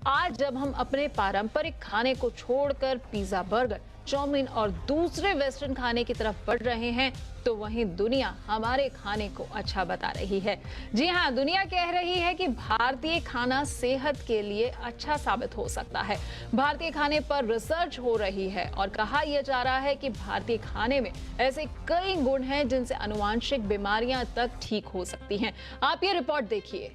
आज जब हम अपने पारंपरिक खाने को छोड़कर पिज्जा, बर्गर, चाउमीन और दूसरे वेस्टर्न खाने की तरफ बढ़ रहे हैं, तो वहीं दुनिया हमारे खाने को अच्छा बता रही है। जी हाँ, दुनिया कह रही है कि भारतीय खाना सेहत के लिए अच्छा साबित हो सकता है। भारतीय खाने पर रिसर्च हो रही है और कहा यह जा रहा है कि भारतीय खाने में ऐसे कई गुण हैं जिनसे आनुवांशिक बीमारियां तक ठीक हो सकती हैं। आप ये रिपोर्ट देखिए।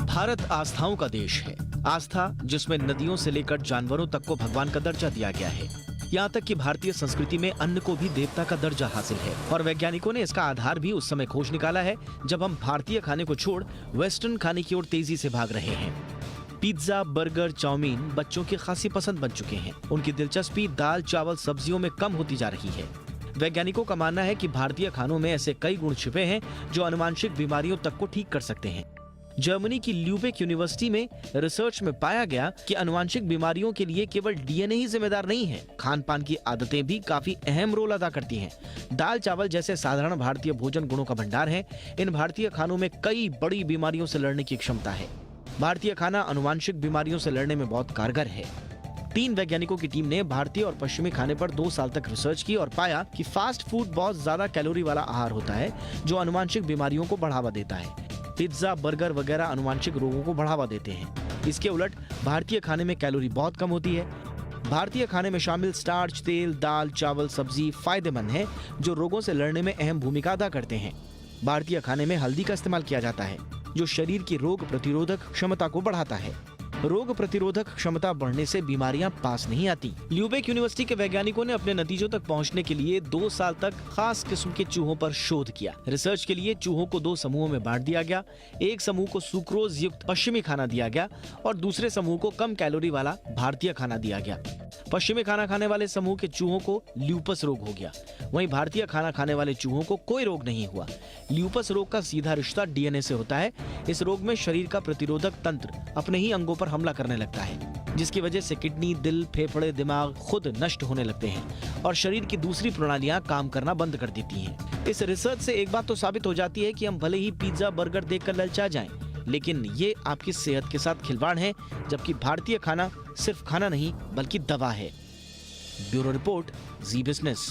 भारत आस्थाओं का देश है। आस्था जिसमें नदियों से लेकर जानवरों तक को भगवान का दर्जा दिया गया है। यहाँ तक कि भारतीय संस्कृति में अन्न को भी देवता का दर्जा हासिल है और वैज्ञानिकों ने इसका आधार भी उस समय खोज निकाला है जब हम भारतीय खाने को छोड़ वेस्टर्न खाने की ओर तेजी से भाग रहे हैं। पिज्जा, बर्गर, चाउमीन बच्चों की खासी पसंद बन चुके हैं। उनकी दिलचस्पी दाल, चावल, सब्जियों में कम होती जा रही है। वैज्ञानिकों का मानना है कि भारतीय खानों में ऐसे कई गुण छिपे हैं जो आनुवांशिक बीमारियों तक को ठीक कर सकते हैं। जर्मनी की ल्यूबेक यूनिवर्सिटी में रिसर्च में पाया गया कि आनुवांशिक बीमारियों के लिए केवल डीएनए ही जिम्मेदार नहीं है, खान पान की आदतें भी काफी अहम रोल अदा करती हैं। दाल चावल जैसे साधारण भारतीय भोजन गुणों का भंडार है। इन भारतीय खानों में कई बड़ी बीमारियों से लड़ने की क्षमता है। भारतीय खाना आनुवांशिक बीमारियों से लड़ने में बहुत कारगर है। 3 वैज्ञानिकों की टीम ने भारतीय और पश्चिमी खाने पर 2 साल तक रिसर्च की और पाया कि फास्ट फूड बहुत ज्यादा कैलोरी वाला आहार होता है जो आनुवांशिक बीमारियों को बढ़ावा देता है। पिज्जा, बर्गर वगैरह आनुवांशिक रोगों को बढ़ावा देते हैं। इसके उलट भारतीय खाने में कैलोरी बहुत कम होती है। भारतीय खाने में शामिल स्टार्च, तेल, दाल, चावल, सब्जी फायदेमंद है जो रोगों से लड़ने में अहम भूमिका अदा करते हैं। भारतीय खाने में हल्दी का इस्तेमाल किया जाता है जो शरीर की रोग प्रतिरोधक क्षमता को बढ़ाता है। रोग प्रतिरोधक क्षमता बढ़ने से बीमारियां पास नहीं आती। ल्यूबेक यूनिवर्सिटी के वैज्ञानिकों ने अपने नतीजों तक पहुंचने के लिए 2 साल तक खास किस्म के चूहों पर शोध किया। रिसर्च के लिए चूहों को 2 समूहों में बांट दिया गया। एक समूह को सुक्रोज युक्त पश्चिमी खाना दिया गया और दूसरे समूह को कम कैलोरी वाला भारतीय खाना दिया गया। पश्चिमी खाना खाने वाले समूह के चूहों को ल्यूपस रोग हो गया, वहीं भारतीय खाना खाने वाले चूहों को कोई रोग नहीं हुआ। ल्यूपस रोग का सीधा रिश्ता डीएनए से होता है। इस रोग में शरीर का प्रतिरोधक तंत्र अपने ही अंगों पर हमला करने लगता है, जिसकी वजह से किडनी, दिल, फेफड़े, दिमाग खुद नष्ट होने लगते हैं और शरीर की दूसरी प्रणालियां काम करना बंद कर देती हैं। इस रिसर्च से एक बात तो साबित हो जाती है कि हम भले ही पिज्जा, बर्गर देखकर ललचा जाएं, लेकिन ये आपकी सेहत के साथ खिलवाड़ है, जबकि भारतीय खाना सिर्फ खाना नहीं बल्कि दवा है। ब्यूरो रिपोर्ट, जी बिजनेस।